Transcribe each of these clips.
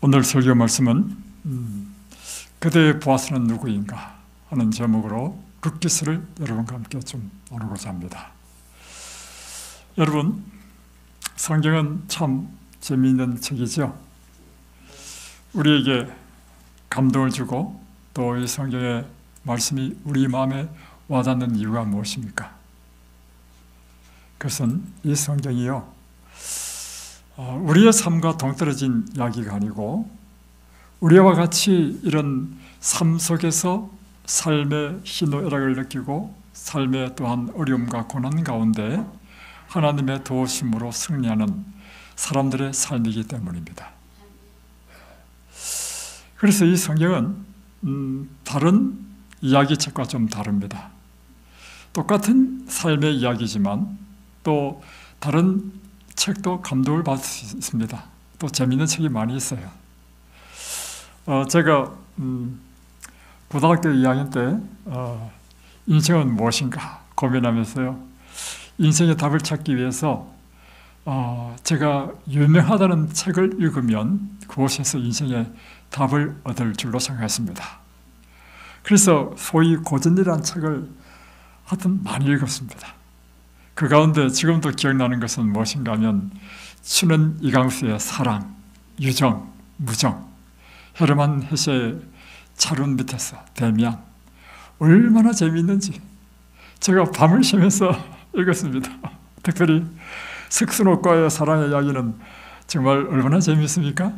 오늘 설교 말씀은 그대의 보아스는 누구인가 하는 제목으로 룻기스를 여러분과 함께 좀 나누고자 합니다. 여러분, 성경은 참 재미있는 책이죠. 우리에게 감동을 주고 또 이 성경의 말씀이 우리 마음에 와닿는 이유가 무엇입니까? 그것은 이 성경이요, 우리의 삶과 동떨어진 이야기가 아니고 우리와 같이 이런 삶 속에서 삶의 희노애락을 느끼고 삶의 또한 어려움과 고난 가운데 하나님의 도우심으로 승리하는 사람들의 삶이기 때문입니다. 그래서 이 성경은 다른 이야기책과 좀 다릅니다. 똑같은 삶의 이야기지만 또 다른 책도 감동을 받을 수 있습니다. 또 재미있는 책이 많이 있어요. 제가 고등학교 2학년 때 인생은 무엇인가 고민하면서요, 인생의 답을 찾기 위해서 제가 유명하다는 책을 읽으면 그곳에서 인생의 답을 얻을 줄로 생각했습니다. 그래서 소위 고전이라는 책을 하여튼 많이 읽었습니다. 그 가운데 지금도 기억나는 것은 무엇인가 하면 춘원 이강수의 사랑, 유정, 무정, 헤르만 헤세의 차륜 밑에서 데미안, 얼마나 재미있는지 제가 밤을 새면서 읽었습니다. 특별히 석순옥과의 사랑의 이야기는 정말 얼마나 재미있습니까?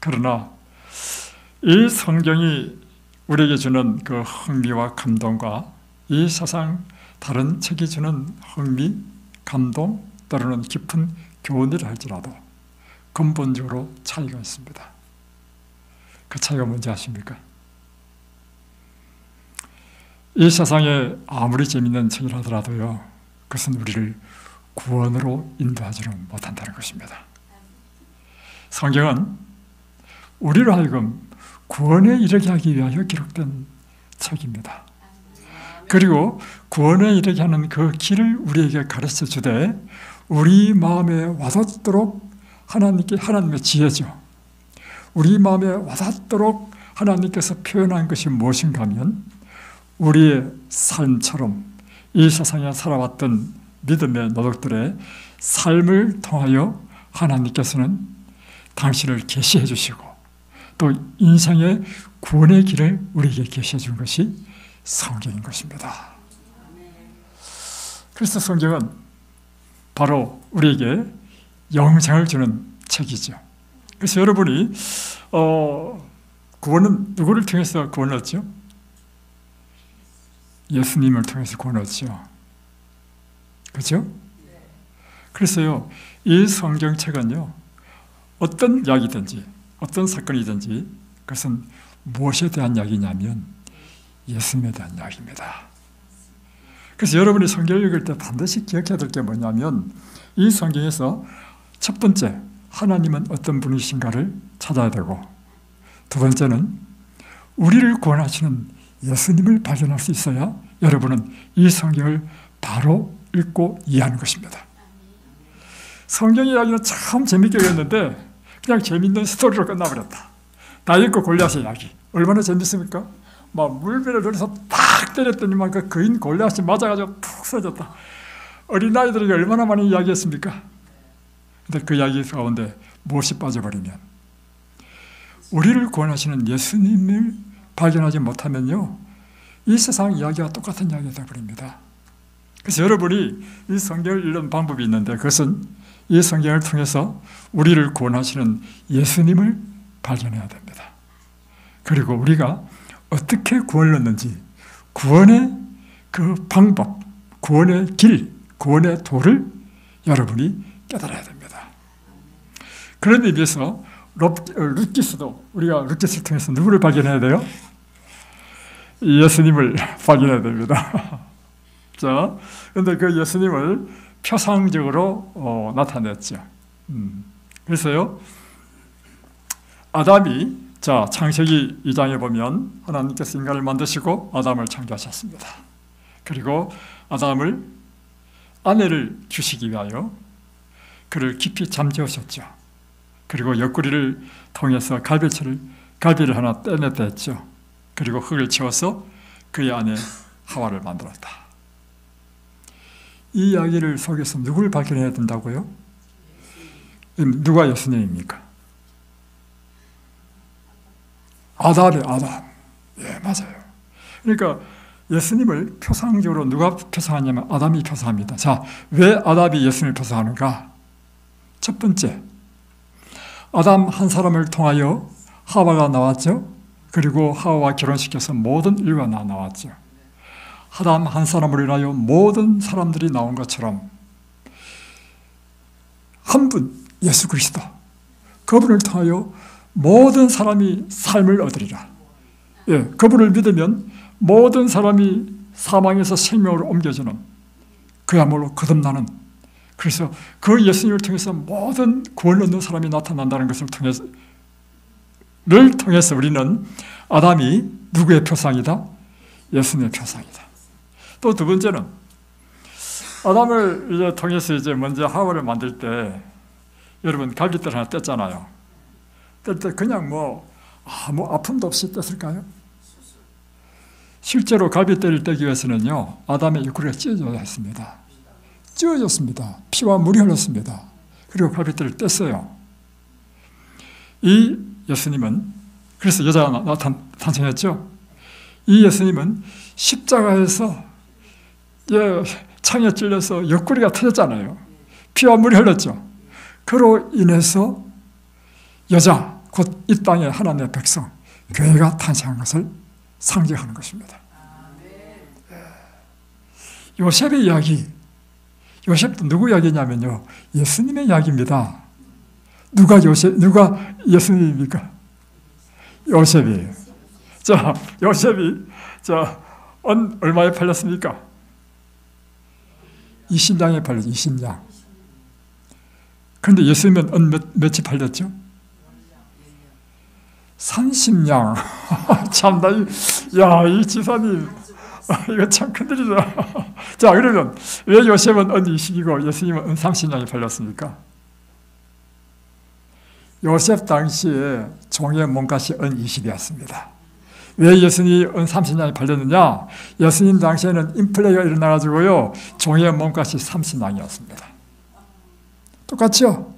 그러나 이 성경이 우리에게 주는 그 흥미와 감동과 이 세상 다른 책이 주는 흥미, 감동, 때로는 깊은 교훈이라 할지라도 근본적으로 차이가 있습니다. 그 차이가 뭔지 아십니까? 이 세상에 아무리 재미있는 책이라 하더라도요, 그것은 우리를 구원으로 인도하지는 못한다는 것입니다. 성경은 우리로 하여금 구원에 이르게 하기 위하여 기록된 책입니다. 그리고 구원에 이르게 하는 그 길을 우리에게 가르쳐 주되 우리 마음에 와닿도록 하나님의 지혜죠. 우리 마음에 와닿도록 하나님께서 표현한 것이 무엇인가 하면 우리의 삶처럼 이 세상에 살아왔던 믿음의 노덕들의 삶을 통하여 하나님께서는 당신을 계시해 주시고 또 인생의 구원의 길을 우리에게 계시해 준 것이 성경인 것입니다. 그래서 성경은 바로 우리에게 영생을 주는 책이죠. 그래서 여러분이 구원은 누구를 통해서 구원을 얻죠? 예수님을 통해서 구원을 얻죠. 그렇죠? 그래서요, 이 성경책은요, 어떤 이야기든지 어떤 사건이든지 그것은 무엇에 대한 이야기냐면 예수님에 대한 이야기입니다. 그래서 여러분이 성경을 읽을 때 반드시 기억해야 될 게 뭐냐면 이 성경에서 첫 번째, 하나님은 어떤 분이신가를 찾아야 되고, 두 번째는 우리를 구원하시는 예수님을 발견할 수 있어야 여러분은 이 성경을 바로 읽고 이해하는 것입니다. 성경 이야기는 참 재밌게 읽었는데 그냥 재밌는 스토리로 끝나버렸다. 다윗과 골리앗의 이야기 얼마나 재밌습니까? 막 물배를 들여서 팍 때렸더니만 그 거인 골리앗이 맞아가지고 푹 쓰러졌다. 어린아이들에게 얼마나 많이 이야기했습니까? 근데 그 이야기 가운데 무엇이 빠져버리면 우리를 구원하시는 예수님을 발견하지 못하면요, 이 세상 이야기와 똑같은 이야기가 되어버립니다. 그래서 여러분이 이 성경을 읽는 방법이 있는데 그것은 이 성경을 통해서 우리를 구원하시는 예수님을 발견해야 됩니다. 그리고 우리가 어떻게 구원을 얻는지, 구원의 그 방법, 구원의 길, 구원의 도를 여러분이 깨달아야 됩니다. 그런 의미에서 룻기스도 우리가 룻기스를 통해서 누구를 발견해야 돼요? 예수님을 발견해야 됩니다. 자, 그런데 그 예수님을 표상적으로 나타냈죠. 그래서요, 아담이, 자, 창세기 2장에 보면 하나님께서 인간을 만드시고 아담을 창조하셨습니다. 그리고 아담을 아내를 주시기 위하여 그를 깊이 잠재우셨죠. 그리고 옆구리를 통해서 갈비를 하나 떼냈다 했죠. 그리고 흙을 채워서 그 안에 하와를 만들었다. 이 이야기를 속에서 누구를 발견해야 된다고요? 누가 예수님입니까? 아담이에요, 아담. 예, 맞아요. 그러니까 예수님을 표상적으로 누가 표상하냐면 아담이 표상합니다. 자, 왜 아담이 예수님을 표상하는가? 첫 번째, 아담 한 사람을 통하여 하와가 나왔죠. 그리고 하와와 결혼시켜서 모든 인류가 나왔죠. 아담 한 사람을 인하여 모든 사람들이 나온 것처럼 한 분, 예수 그리스도, 그분을 통하여 모든 사람이 삶을 얻으리라. 예, 그분을 믿으면 모든 사람이 사망에서 생명으로 옮겨지는, 그야말로 거듭나는, 그래서 그 예수님을 통해서 모든 구원 얻는 사람이 나타난다는 것을 통해서 우리는 아담이 누구의 표상이다? 예수님의 표상이다. 또 두 번째는 아담을 이제 통해서 이제 먼저 하와를 만들 때 여러분 갈빗대를 하나 뗐잖아요. 뗄 때 그냥 아무 아픔도 없이 뗐을까요? 실제로 갈빗대를 떼기 위해서는요, 아담의 옆구리가 찢어져야 했습니다. 찢어졌습니다. 피와 물이 흘렀습니다. 그리고 갈빗대를 뗐어요. 이 예수님은, 그래서 여자가 탄생했죠. 이 예수님은 십자가에서 창에 찔려서 옆구리가 터졌잖아요. 피와 물이 흘렀죠. 그로 인해서 여자, 곧 이 땅의 하나님의 백성, 교회가 탄생한 것을 상징하는 것입니다. 요셉의 이야기, 요셉도 누구 이야기냐면요, 예수님의 이야기입니다. 누가 예수님입니까? 요셉이에요. 자, 요셉이 얼마에 팔렸습니까? 20냥에 팔렸죠. 20냥. 그런데 예수님은 몇이 팔렸죠? 30냥. 참나, 이 지사님, 이거 참 큰일이다. 자, 그러면 왜 요셉은 은 20이고 예수님은 은 30냥이 팔렸습니까? 요셉 당시에 종의 몸값이 은 20이었습니다. 왜 예수님이 은 30냥이 팔렸느냐? 예수님 당시에는 인플레이가 일어나가지고요, 종의 몸값이 30냥이었습니다. 똑같죠?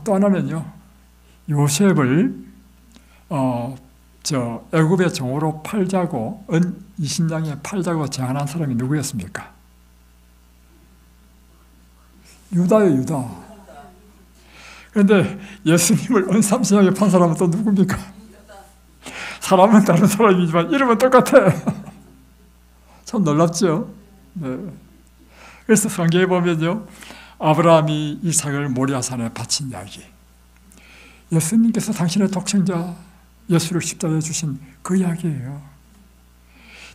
또 하나는요, 요셉을 애굽의 종으로 팔자고, 은 20냥에 팔자고 제안한 사람이 누구였습니까? 유다요, 유다. 그런데 예수님을 은 30냥에 판 사람은 또 누굽니까? 사람은 다른 사람이지만 이름은 똑같아. 참 놀랍죠? 네. 그래서 성경에 보면요, 아브라함이 이삭을 모리아산에 바친 이야기, 예수님께서 당신의 독생자 예수를 십자가에 주신 그 이야기예요.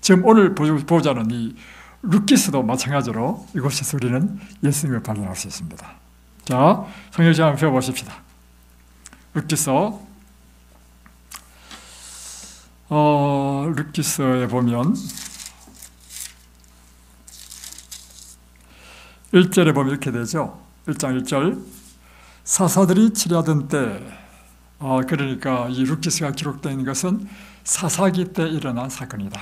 지금 오늘 보자는 이 루키스도 마찬가지로 이곳에서 우리는 예수님을 발견할 수 있습니다. 자, 성경 한번 배워보십시다. 루키서 루키서에 보면 1절에 보면 이렇게 되죠. 1장 1절, 사사들이 치려던 때, 그러니까 이 루키서가 기록된 것은 사사기 때 일어난 사건이다.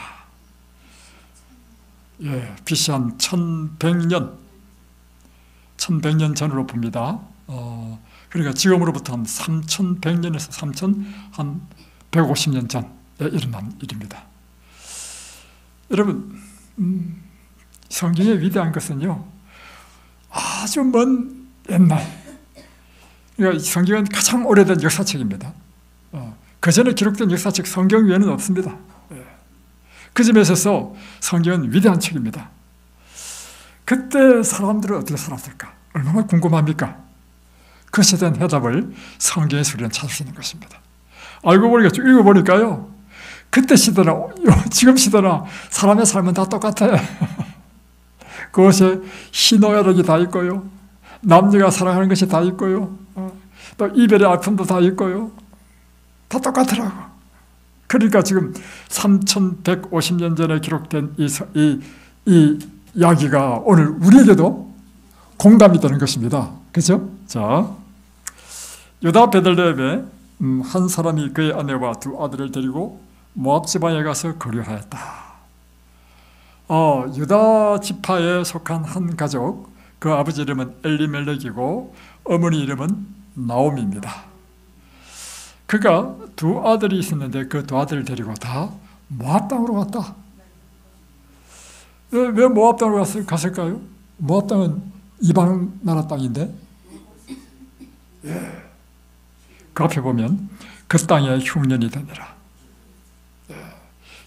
예, BC 한 1100년 전으로 봅니다. 그러니까 지금으로부터 한 3100년에서 3150년 전에 일어난 일입니다. 여러분, 성경의 위대한 것은요, 아주 먼 옛날, 그러니까 성경은 가장 오래된 역사책입니다. 그 전에 기록된 역사책 성경 외에는 없습니다. 그 점에 있어서 성경은 위대한 책입니다. 그때 사람들은 어떻게 살았을까? 얼마나 궁금합니까? 그것에 대한 해답을 성경에서 우리는 찾을 수 있는 것입니다. 알고 보니까 쭉 읽어보니까요, 그때 시대나 지금 시대나 사람의 삶은 다 똑같아. 그것에 희노애락이 다 있고요, 남녀가 사랑하는 것이 다 있고요, 또 이별의 아픔도 다 있고요, 다 똑같더라고. 그러니까 지금 3150년 전에 기록된 이 이야기가 오늘 우리에게도 공감이 되는 것입니다. 그렇죠? 자, 유다 베들레헴에 한 사람이 그의 아내와 두 아들을 데리고 모압 지방에 가서 거류하였다. 유다 지파에 속한 한 가족, 그 아버지 이름은 엘리멜렉이고 어머니 이름은 나오미입니다. 그가 두 아들이 있었는데 그 두 아들을 데리고 다 모압 땅으로 갔다. 왜 모압 땅으로 갔을까요? 모압 땅은 이방 나라 땅인데, 그 앞에 보면 그 땅에 흉년이 되니라.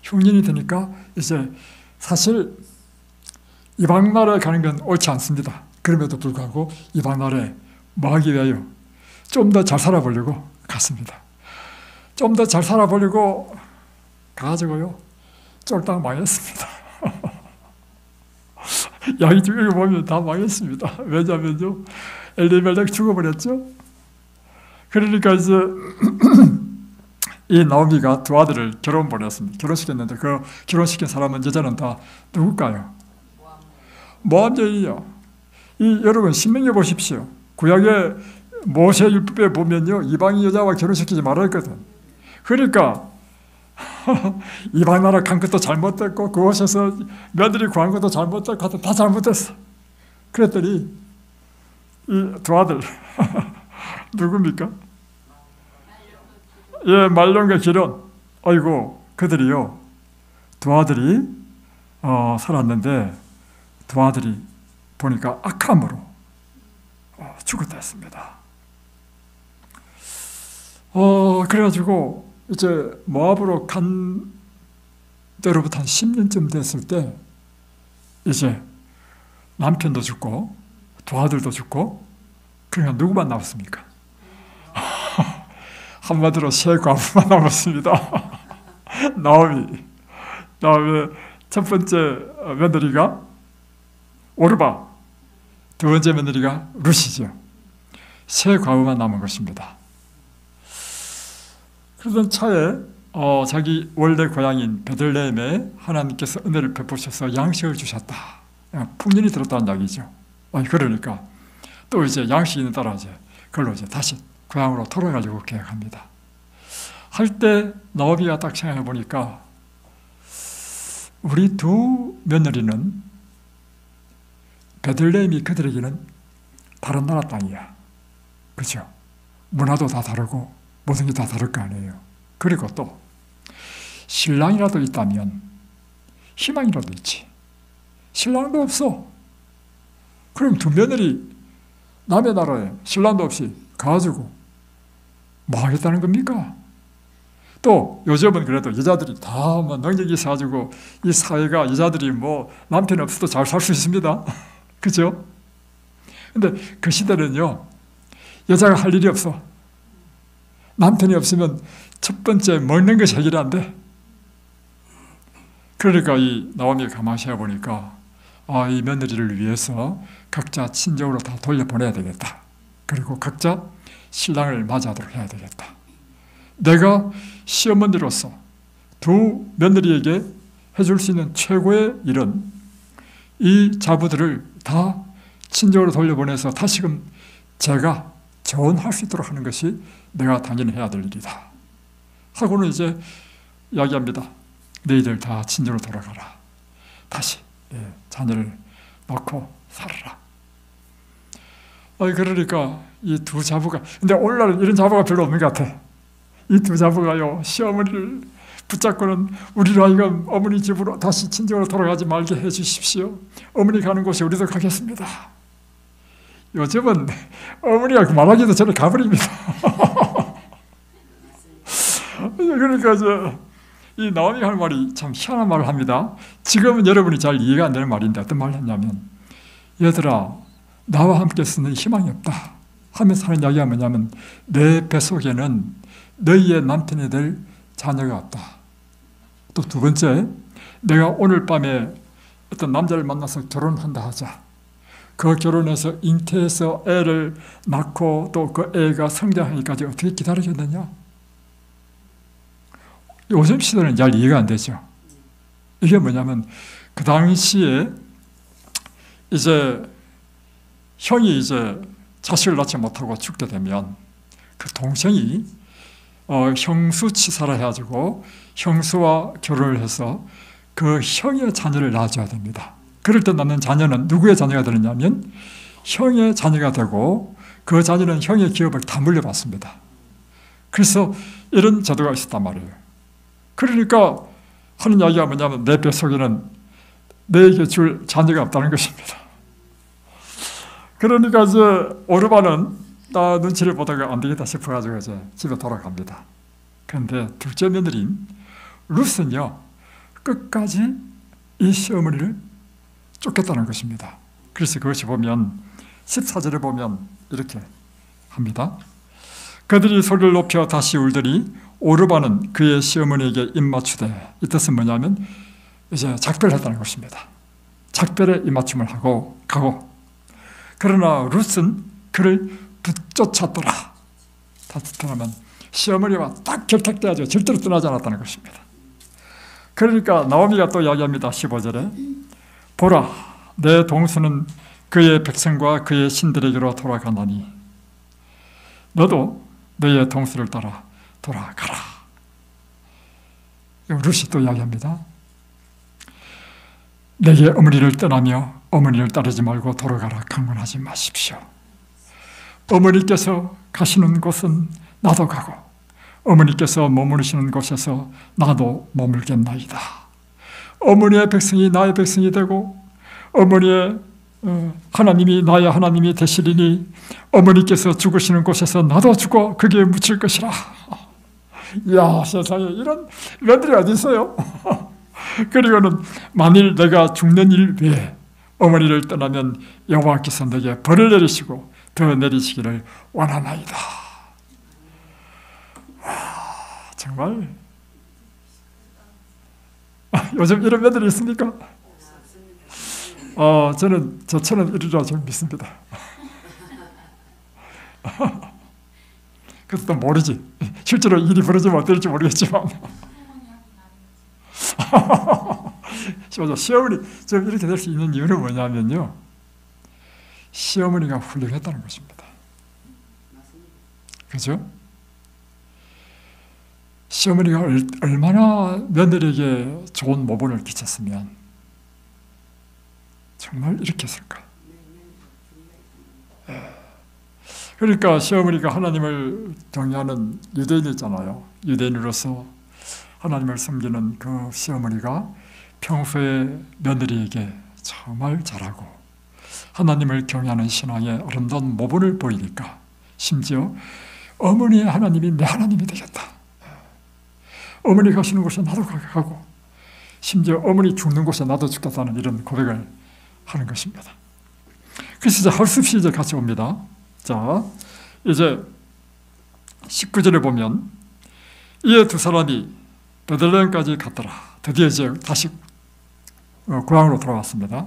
흉년이 되니까 이제 사실 이방 나라에 가는 건 옳지 않습니다. 그럼에도 불구하고 이방 나라에 뭐 하기 위하여 좀 더 잘 살아보려고 갔습니다. 좀 더 잘 살아보려고 가가지고요, 쫄딱 망했습니다. 야기 중에 보면 다 망했습니다. 왜냐면요, 엘리멜렉 죽어버렸죠. 그러니까 이제 이 나오미가 두 아들을 결혼 보냈습니다. 결혼시켰는데 그 결혼시킨 사람은 여자는 다 누굴까요? 모압 여인이요. 여러분 신명기 보십시오. 구약의 모세 율법에 보면요, 이방인 여자와 결혼시키지 말아야 했거든. 그러니까 이방 나라 간 것도 잘못됐고 그곳에서 며느리 구한 것도 잘못됐고 다 잘못됐어. 그랬더니 이 두 아들 누굽니까? 예, 말론과 기론. 아이고, 그들이요, 두 아들이 살았는데 두 아들이 보니까 악함으로 죽었다 했습니다. 그래가지고 이제 모압으로 간 때로부터 한 10년쯤 됐을 때 이제 남편도 죽고 두 아들도 죽고, 그러니까 누구만 남았습니까? 한마디로 새 과부만 남았습니다. 나오미. 다음에 첫 번째 며느리가 오르바, 두 번째 며느리가 루시죠. 새 과부만 남은 것입니다. 그러던 차에 자기 원래 고향인 베들레헴에 하나님께서 은혜를 베푸셔서 양식을 주셨다. 풍년이 들었다는 이야기죠. 그러니까 또 이제 양식이 있는 따라 이제 그걸로 이제 다시 고향으로 돌아가려고 계획합니다. 할 때 나오미가 딱 생각해 보니까 우리 두 며느리는 베들레헴이 그들에게는 다른 나라 땅이야. 그렇죠? 문화도 다 다르고 모든 게 다 다를 거 아니에요. 그리고 또 신랑이라도 있다면 희망이라도 있지. 신랑도 없어. 그럼 두 며느리 남의 나라에 신랑도 없이 가가지고 뭐 하겠다는 겁니까? 또 요즘은 그래도 여자들이 다 뭐 능력이 있어가지고 이 사회가 여자들이 뭐 남편이 없어도 잘 살 수 있습니다. 그죠? 근데 그 시대는요, 여자가 할 일이 없어. 남편이 없으면 첫 번째 먹는 것이 해결이 안 돼. 그러니까 이 나오미가 가만히 보니까 이 며느리를 위해서 각자 친정으로 다 돌려보내야 되겠다. 그리고 각자 신랑을 맞이하도록 해야 되겠다. 내가 시어머니로서 두 며느리에게 해줄 수 있는 최고의 일은 이 자부들을 다 친정으로 돌려보내서 다시금 제가 재혼할 수 있도록 하는 것이 내가 당연히 해야 될 일이다. 하고는 이제 이야기합니다. 너희들 다 친정으로 돌아가라. 다시 자녀를 낳고 살아라. 그러니까 이 두 자부가, 근데 오늘날은 이런 자부가 별로 없는 것 같아. 이 두 자부가요, 시어머니를 붙잡고는 우리로 하여금 어머니 집으로 다시 친정으로 돌아가지 말게 해주십시오. 어머니 가는 곳에 우리도 가겠습니다. 요즘은 어머니가 말하기도 전에 가버립니다. 그러니까 이 나오미 할 말이 참 희한한 말을 합니다. 지금은 여러분이 잘 이해가 안 되는 말인데 어떤 말을 했냐면, 얘들아 나와 함께 쓰는 희망이 없다 하면서 하는 이야기가 뭐냐면, 내 뱃속에는 너희의 남편이 될 자녀가 없다. 또 두 번째, 내가 오늘 밤에 어떤 남자를 만나서 결혼한다 하자. 그 결혼해서 잉태해서 애를 낳고 또 그 애가 성장하기까지 어떻게 기다리겠느냐. 요즘 시대는 잘 이해가 안 되죠. 이게 뭐냐면, 그 당시에 이제 형이 이제 자식을 낳지 못하고 죽게 되면 그 동생이 형수치사를 해가지고 형수와 결혼을 해서 그 형의 자녀를 낳아줘야 됩니다. 그럴 때 낳는 자녀는 누구의 자녀가 되느냐면 형의 자녀가 되고 그 자녀는 형의 기업을 다 물려받습니다. 그래서 이런 제도가 있었단 말이에요. 그러니까 하는 이야기가 뭐냐면 내 뱃속에는 내게 줄 자녀가 없다는 것입니다. 그러니까 이제 오르반은 눈치를 보다가 안 되겠다 싶어가지고 이제 집에 돌아갑니다. 그런데 둘째 며느리인 룻은요, 끝까지 이 시어머니를 쫓겠다는 것입니다. 그래서 그것이 보면 14절에 보면 이렇게 합니다. 그들이 소리를 높여 다시 울더니 오르반은 그의 시어머니에게 입맞추되, 이 뜻은 뭐냐면 이제 작별했다는 것입니다. 작별에 입맞춤을 하고 가고, 그러나 룻은 그를 붙쫓았더라. 다시 떠나면 시어머니와 딱 결탁돼가지고 절대로 떠나지 않았다는 것입니다. 그러니까 나오미가 또 이야기합니다. 15절에 보라, 내 동수는 그의 백성과 그의 신들에게로 돌아가나니 너도 너의 동수를 따라 돌아가라. 룻이 또 이야기합니다. 내게 어머니를 떠나며 어머니를 따르지 말고 돌아가라 강론하지 마십시오. 어머니께서 가시는 곳은 나도 가고 어머니께서 머무르시는 곳에서 나도 머물겠나이다. 어머니의 백성이 나의 백성이 되고 어머니의 하나님이 나의 하나님이 되시리니 어머니께서 죽으시는 곳에서 나도 죽어 거기에 묻힐 것이라. 이야, 세상에 이런 며느리 어디 있어요? 그리고는 만일 내가 죽는 일 외에 어머니를 떠나면 여호와께서 내게 벌을 내리시고 더 내리시기를 원하나이다. 와, 정말 요즘 이런 며느리 있습니까? 저는 저처럼 이리라 좀 믿습니다. 그것도 모르지. 실제로 일이 벌어지면 어떨지 모르겠지만. 시어머니, 좀 이렇게 될 수 있는 이유는 뭐냐면요, 시어머니가 훌륭했다는 것입니다. 그죠? 시어머니가 얼마나 며느리에게 좋은 모본을 끼쳤으면 정말 이렇게 했을까? 그러니까 시어머니가 하나님을 경외하는 유대인이잖아요. 유대인으로서 하나님을 섬기는 그 시어머니가 평소에 며느리에게 정말 잘하고 하나님을 경외하는 신앙의 아름다운 모본을 보이니까 심지어 어머니의 하나님이 내 하나님이 되겠다. 어머니 가시는 곳에 나도 가고 심지어 어머니 죽는 곳에 나도 죽겠다는 이런 고백을 하는 것입니다. 그래서 이제 할 수 없이 이제 같이 옵니다. 자, 이제 19절에 보면 이에 두 사람이 베들레헴까지 갔더라. 드디어 이제 다시 고향으로 돌아왔습니다.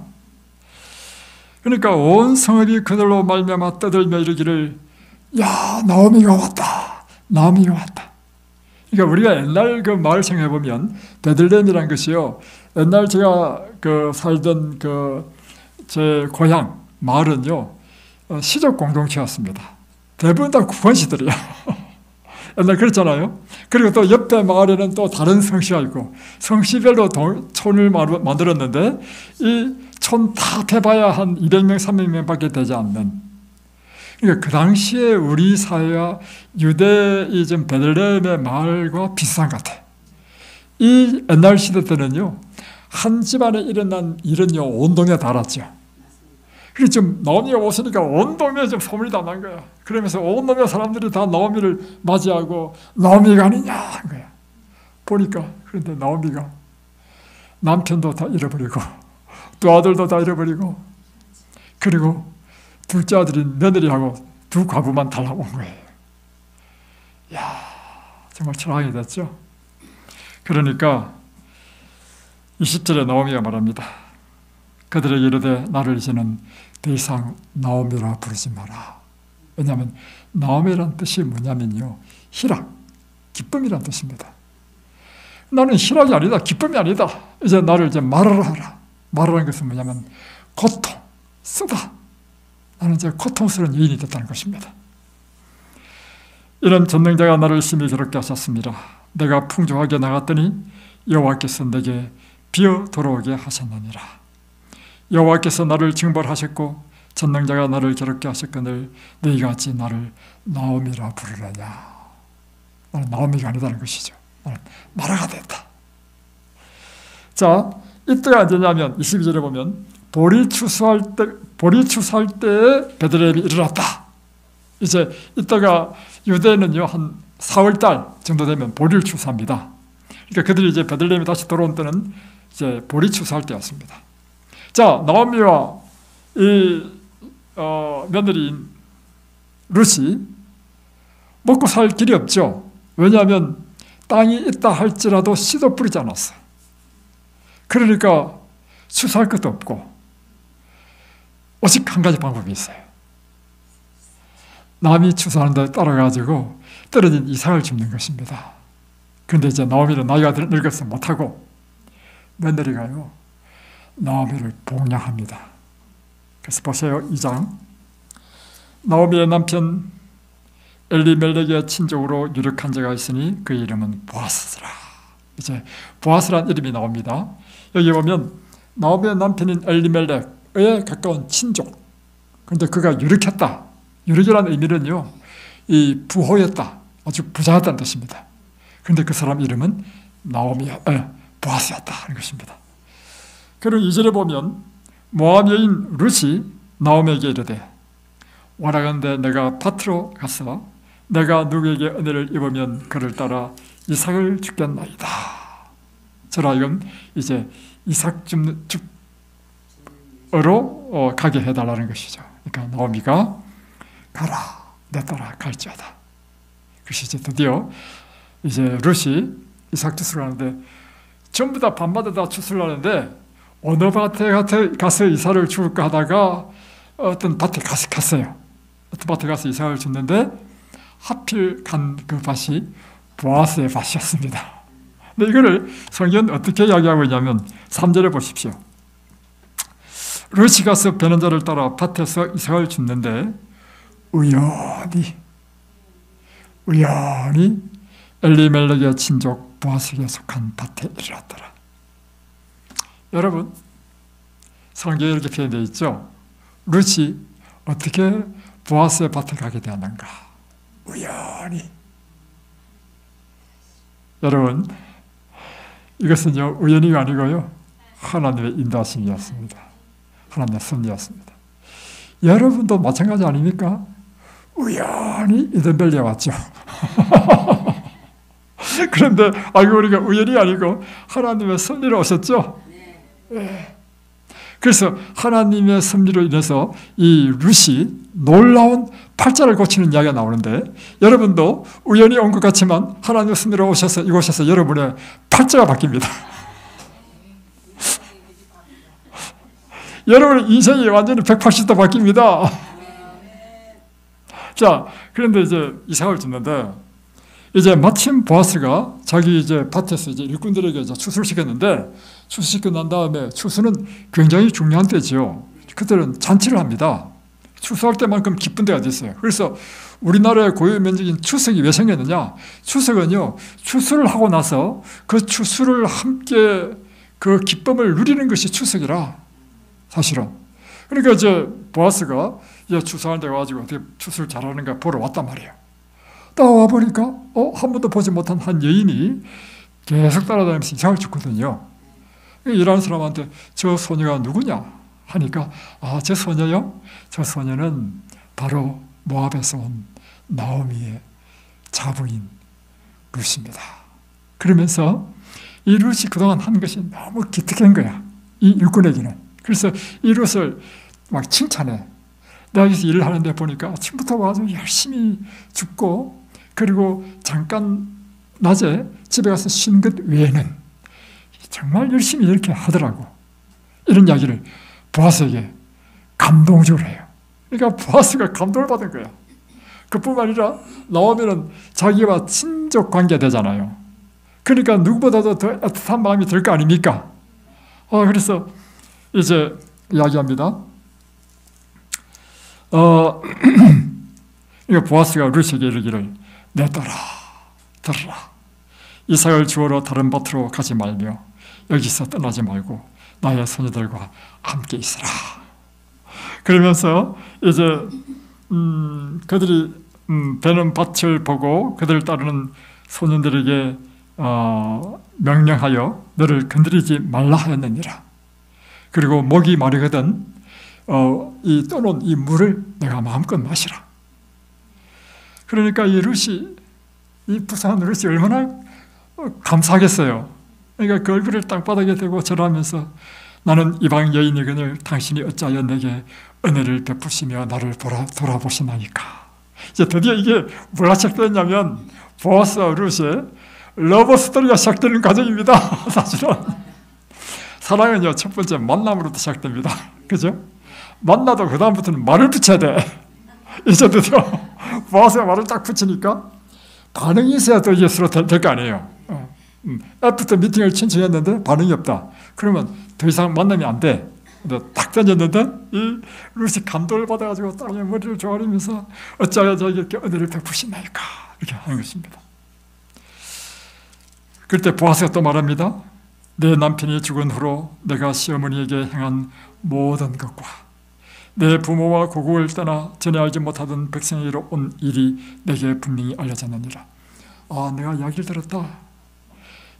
그러니까 온 성읍이 그들로 말미암아 떠들며 이르기를, 야, 나오미가 왔다. 나오미가 왔다. 그러니까 우리가 옛날 그 마을 생각해 보면 베들레헴이라는 것이요, 옛날 제가 살던 제 고향 마을은요, 시족 공동체였습니다. 대부분 다 구원시들이에요. 옛날 그랬잖아요. 그리고 또 옆에 마을에는 또 다른 성씨가 있고 성씨별로 촌을 만들었는데 이 촌 다 대봐야 한 200명, 300명밖에 되지 않는. 그러니까 그 당시에 우리 사회와 유대이즘 베들레헴의 마을과 비슷한 것 같아요. 이 옛날 시대 때는요, 한 집안에 일어난 일은요, 온 동네에 다 알았죠. 그래서 좀 나오미가 오시니까 온 동네에 좀 소문이 다 난 거야. 그러면서 온 동네 사람들이 다 나오미를 맞이하고 나오미가 아니냐 한 거야. 보니까 그런데 나오미가 남편도 다 잃어버리고 두 아들도 다 잃어버리고 그리고 둘째 아들인 며느리하고 두 과부만 달라온 거예요. 이야, 정말 철학이 됐죠. 그러니까 20절에 나오미가 말합니다. 그들에게 이르되 나를 이제는 더 이상 나오미라 부르지 마라. 왜냐하면 나오미란 뜻이 뭐냐면요, 희락, 기쁨이란 뜻입니다. 나는 희락이 아니다, 기쁨이 아니다. 이제 나를 이제 말하라 하라. 말하라는 것은 뭐냐면 고통, 쓰다. 나는 이제 고통스러운 여인이 됐다는 것입니다. 이는 전능자가 나를 심히 괴롭게 하셨습니다. 내가 풍족하게 나갔더니 여호와께서 내게 비어 돌아오게 하셨느니라. 여호와께서 나를 징벌하셨고 전능자가 나를 괴롭게 하셨거늘 너희가 어찌 나를 나오미라 부르느냐. 나는 나오미가 아니다는 것이죠. 나는 마라가 됐다. 자, 이때가 언제냐면 22절에 보면 보리 추수할 때에 베들레헴이 일어났다. 이제 이때가 유대는요 한 4월달 정도 되면 보리를 추수합니다. 그러니까 그들이 이제 베들레헴에 다시 돌아온 때는 이제 보리 추수할 때였습니다. 자, 나오미와 이 며느리인 룻이 먹고 살 길이 없죠. 왜냐하면 땅이 있다 할지라도 씨도 뿌리지 않았어. 그러니까 추수할 것도 없고 오직 한 가지 방법이 있어요. 남이 추수하는 데 따라가지고 떨어진 이삭을 줍는 것입니다. 그런데 이제 나오미는 나이가 늙어서 못하고 며느리가요 나오미를 봉양합니다. 그래서 보세요. 2장 나오미의 남편 엘리멜렉의 친족으로 유력한 자가 있으니 그 이름은 보아스라. 이제 보아스란 이름이 나옵니다. 여기 보면 나오미의 남편인 엘리멜렉의 가까운 친족. 그런데 그가 유력했다. 유력이라는 의미는요, 이 부호였다. 아주 부자였다는 뜻입니다. 그런데 그 사람 이름은 보아스였다 하는 것입니다. 그리고 2절에 보면 모압 여인 룻이 나오미에게 이르되 원하건대 내가 밭으로 가서 내가 누구에게 은혜를 입으면 그를 따라 이삭을 주겠나이다. 저라하여금 이제 이삭 줍으로 가게 해달라는 것이죠. 그러니까 나오미가 가라, 내 따라 갈지어다. 그것이 이제 드디어 이제 룻이 이삭 추수를 하는데 전부 다 밤마다 다 추수를 하는데 어느 밭에 가서 이삭을 줄까 하다가 어떤 밭에 갔어요. 어떤 밭에 가서 이삭을 줬는데 하필 간 그 밭이 보아스의 밭이었습니다. 근데 이거를 성경은 어떻게 이야기하고 있냐면 3절에 보십시오. 룻이 가서 베는 자를 따라 밭에서 이삭을 줍는데 우연히 엘리멜렉의 친족 보아스에게 속한 밭에 이르렀더라. 여러분, 성경에 이렇게 표현되어 있죠. 룻이 어떻게 보아스의 밭에 가게 되었는가? 우연히. 여러분, 이것은요 우연히가 아니고요 하나님의 인도하심이었습니다. 하나님의 섭리였습니다. 여러분도 마찬가지 아닙니까? 우연히 이든벨리에 왔죠. 그런데 알고 보니까 우연이 아니고 하나님의 섭리로 오셨죠. 네. 그래서 하나님의 섭리로 인해서 이 룻이 놀라운 팔자를 고치는 이야기가 나오는데 여러분도 우연히 온 것 같지만 하나님의 섭리로 오셔서 이곳에서 여러분의 팔자가 바뀝니다. 여러분의 인생이 완전히 180도 바뀝니다. 자, 그런데 이제 이삭을 줬는데 이제 마침 보아스가 자기 이제 밭에서 이제 일꾼들에게 이제 추수를 시켰는데 추수시키고 난 다음에 추수는 굉장히 중요한 때지요. 그들은 잔치를 합니다. 추수할 때만큼 기쁜 데가 어디 있어요. 그래서 우리나라의 고유 민족인 추석이 왜 생겼느냐? 추석은요, 추수를 하고 나서 그 추수를 함께 그 기쁨을 누리는 것이 추석이라, 사실은. 그러니까 이제 보아스가 이제 추수하는 데 가지고 어떻게 추수를 잘하는가 보러 왔단 말이에요. 따라와 보니까 한 번도 보지 못한 한 여인이 계속 따라다니면서 이삭을 줬거든요. 일하는 사람한테 저 소녀가 누구냐 하니까 저 소녀요? 저 소녀는 바로 모압에서 온 나오미의 자부인 룻입니다. 그러면서 이 룻이 그동안 한 것이 너무 기특한 거야. 이 일꾼에게는. 그래서 이 룻을 막 칭찬해. 내가 여기서 일을 하는데 보니까 아침부터 와서 열심히 줍고 그리고 잠깐 낮에 집에 가서 쉰 것 외에는 정말 열심히 이렇게 하더라고. 이런 이야기를 보아스에게 감동적으로 해요. 그러니까 보아스가 감동을 받은 거야. 그뿐만 아니라 나오면은 자기와 친족 관계 되잖아요. 그러니까 누구보다도 더 애틋한 마음이 들 거 아닙니까? 그래서 이제 이야기합니다. 그러니까 보아스가 룻에게 이르기를 내 딸아 들으라. 이삭을 주우러 다른 밭으로 가지 말며 여기서 떠나지 말고 나의 소녀들과 함께 있으라. 그러면서 이제 그들이 베는 밭을 보고 그들을 따르는 소년들에게 명령하여 너를 건드리지 말라 하였느니라. 그리고 목이 마르거든 이 떠놓은 이 물을 내가 마음껏 마시라. 그러니까 이 룻이, 이 부상한 룻이 얼마나 감사하겠어요. 그러니까 그 얼굴을 땅바닥에 대고 절하면서 나는 이방 여인이거늘 당신이 어찌하여 내게 은혜를 베푸시며 나를 돌아보시나이까. 이제 드디어 이게 뭐가 시작됐냐면 보아스와 룻의 러브 스토리가 시작되는 과정입니다. 사실은 사랑은요 첫 번째 만남으로부터 시작됩니다. 그죠? 만나도 그 다음부터는 말을 붙여야 돼. 이제 드디어 보아스가 말을 딱 붙이니까 반응이 있어야 또 이게 서로 될 거 아니에요. 애프터 미팅을 천천히 했는데 반응이 없다. 그러면 더 이상 만남이 안 돼. 딱 던졌는데 이 룻이 감동을 받아가지고 땅에 머리를 조아리면서 어찌하여 저에게 은혜를 베푸시나이까 이렇게 하는 것입니다. 그때 보아스가 또 말합니다. 내 남편이 죽은 후로 내가 시어머니에게 행한 모든 것과 내 부모와 고국을 떠나 전에 알지 못하던 백성에게로 온 일이 내게 분명히 알려졌느니라. 내가 이야기를 들었다.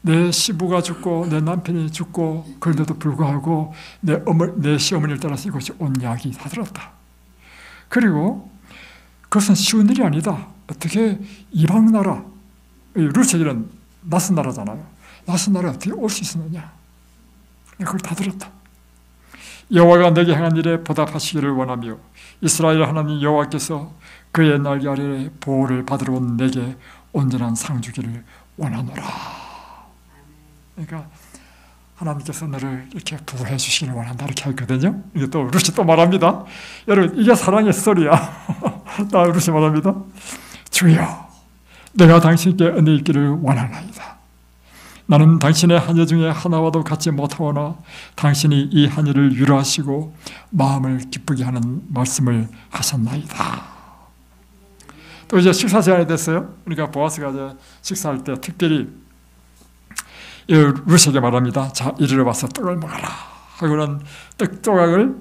내 시부가 죽고 내 남편이 죽고 그런데도 불구하고 내 시어머니를 따라서 이곳이 온 이야기 다 들었다. 그리고 그것은 쉬운 일이 아니다. 어떻게 이방 나라, 룻에게는 낯선 나라잖아요. 낯선 나라에 어떻게 올 수 있었느냐. 그걸 다 들었다. 여호와가 내게 행한 일에 보답하시기를 원하며 이스라엘 하나님 여호와께서 그의 날개 아래 보호를 받으러 온 내게 온전한 상 주기를 원하노라. 그러니까 하나님께서 너를 이렇게 보호해 주시기를 원한다 이렇게 하거든요. 이게 또 룻이 또 말합니다. 여러분 이게 사랑의 스토리야. 나 룻이 말합니다. 주여 내가 당신께 은혜 있기를 원하나이다. 나는 당신의 하녀 중에 하나와도 같지 못하오나 당신이 이 하녀를 유로하시고 마음을 기쁘게 하는 말씀을 하셨나이다. 또 이제 식사 시간이 됐어요. 그러니까 보아스가 이제 식사할 때 특별히 룻에게 말합니다. 자, 이리로 와서 떡을 먹어라. 하고는 떡 조각을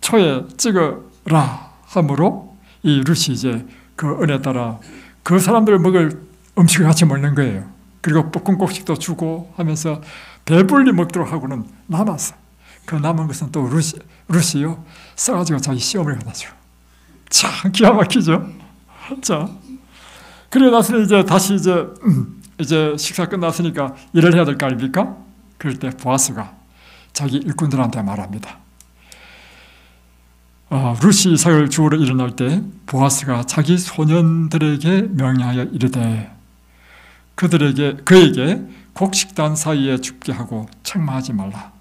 초에 찍어라 함으로 이 룻이 이제 그 은혜 따라 그 사람들 먹을 음식을 같이 먹는 거예요. 그리고 볶음국식도 주고 하면서 배불리 먹도록 하고는 남았어. 그 남은 것은 또 룻이요 써가지고 자기 시어머니 갖다 줘. 참 기가 막히죠. 자, 그리고 나서 이제 다시 이제 식사 끝났으니까 일을 해야 될 거 아닙니까? 그럴 때 보아스가 자기 일꾼들한테 말합니다. 룻이 이삭을 주우러 일어날 때 보아스가 자기 소년들에게 명령하여 이르되 그에게 곡식단 사이에 죽게 하고 책망하지 말라.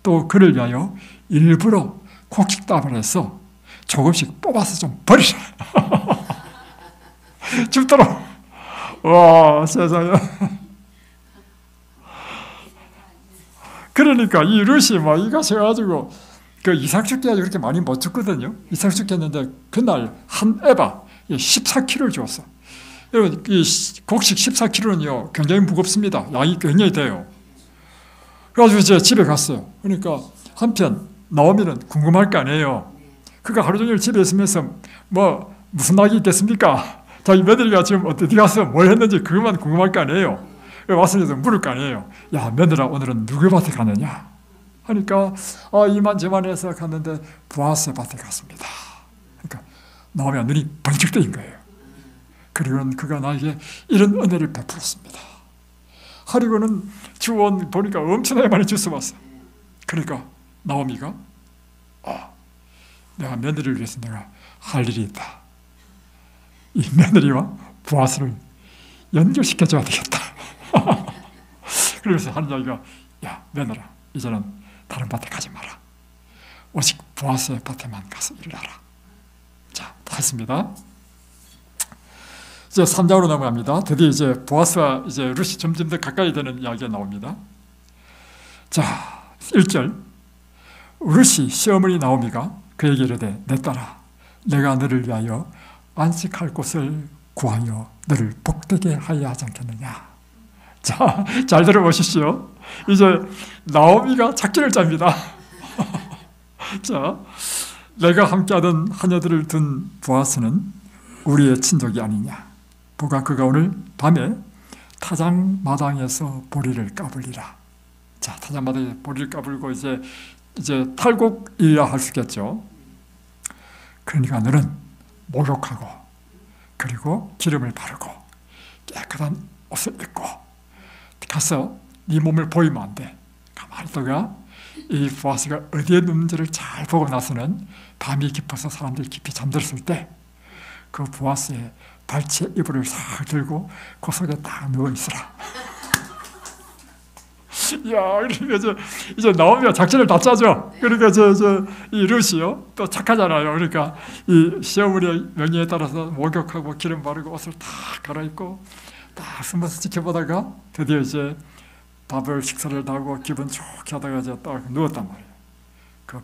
또 그를 위하여 일부러 곡식답을 해서 조금씩 뽑아서 좀 버리라. 죽도록. 와, 세상에. 그러니까 이 룻이 막 이거 해가지고 그 이삭 죽게 그렇게 많이 못 죽거든요. 이삭 죽게 했는데 그날 한 에바 14kg를 주었어. 여러분, 이 곡식 14kg는요 굉장히 무겁습니다. 양이 굉장히 돼요. 그래가지고 이제 집에 갔어요. 그러니까 한편 나오미는 궁금할 거 아니에요. 그가 하루 종일 집에 있으면서 뭐 무슨 낙이 있겠습니까? 자기 며느리가 지금 어디 가서 뭘 했는지 그것만 궁금할 거 아니에요. 와서 물을 거 아니에요. 야, 며느라 오늘은 누구 밭에 가느냐? 하니까 이만저만 해서 갔는데 보아스 밭에 갔습니다. 그러니까 나오미가 눈이 번쩍 뜨인 거예요. 그리고는 그가 나에게 이런 은혜를 베풀었습니다. 하루고는 주원 보니까 엄청나게 많이 주워왔어. 그러니까 나오미가 내가 며느리를 위해서 내가 할 일이 있다. 이 며느리와 보아스를 연결시켜줘야 되겠다. 그러면서 하는 이야기가 야, 며느라 이제는 다른 밭에 가지 마라. 오직 보아스의 밭에만 가서 일을 하라. 자, 다 했습니다. 이제 3장으로 넘어갑니다. 드디어 이제 보아스와 이제 룻이 점점 더 가까이 되는 이야기가 나옵니다. 자, 1절. 룻이 시어머니 나오미가 그에게 이르되 내 딸아, 내가 너를 위하여 안식할 곳을 구하여 너를 복되게 하여 하지 않겠느냐. 자, 잘 들어보십시오. 이제 나오미가 작전을 짭니다. 자, 내가 함께하던 하녀들을 둔 보아스는 우리의 친족이 아니냐. 보가 그가 오늘 밤에 타작마당에서 보리를 까불리라. 자, 타작마당에서 보리를 까불고 이제 탈곡이라 할 수 있겠죠. 그러니까 너는 목욕하고 그리고 기름을 바르고 깨끗한 옷을 입고 가서 네 몸을 보이면 안 돼. 가만히 있다가 이 보아스가 어디에 눕는지를 잘 보고 나서는 밤이 깊어서 사람들이 깊이 잠들었을 때 그 보아스의 발치에 이불을 싹 들고 그 속에 딱 누워 있으라. 야, 그러니까 이제 나오미가 작전을 다 짜죠. 그러니까 이 룻이요 또 착하잖아요. 그러니까 이 시어머니의 명령에 따라서 목욕하고 기름 바르고 옷을 다 갈아입고 딱 숨어서 지켜보다가 드디어 이제 식사를 하고 기분 좋게 하다가 이제 딱 누웠단 말이에요. 그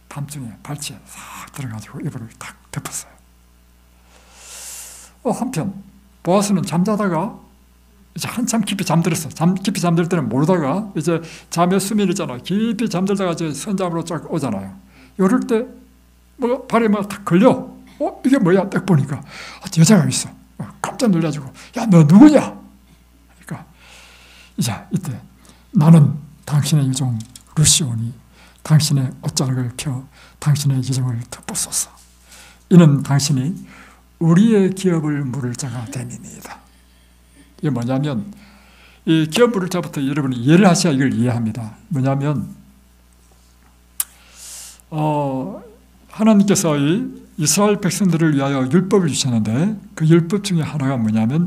밤중에 발치에 싹 들어가지고 이불을 딱 덮었어요. 한편 보아스는 잠자다가 이제 한참 깊이 잠들었어. 깊이 잠들 때는 모르다가 이제 잠에 수면 있잖아요. 깊이 잠들다가 이제 선잠으로 쫙 오잖아요. 이럴 때 뭐 발에 막 탁 걸려. 이게 뭐야? 딱 보니까 여자가 있어. 깜짝 놀라지고 야, 너 누구냐? 그러니까 이때 나는 당신의 유종 루시오니 당신의 옷자락을 펴 당신의 유종을 덮었소서. 이는 당신이 우리의 기업을 물을 자가 됨이니이다. 이게 뭐냐면 이 기업 물을 자부터 여러분이 이해를 하셔야 이걸 이해합니다. 뭐냐면 하나님께서 이 이스라엘 백성들을 위하여 율법을 주셨는데 그 율법 중에 하나가 뭐냐면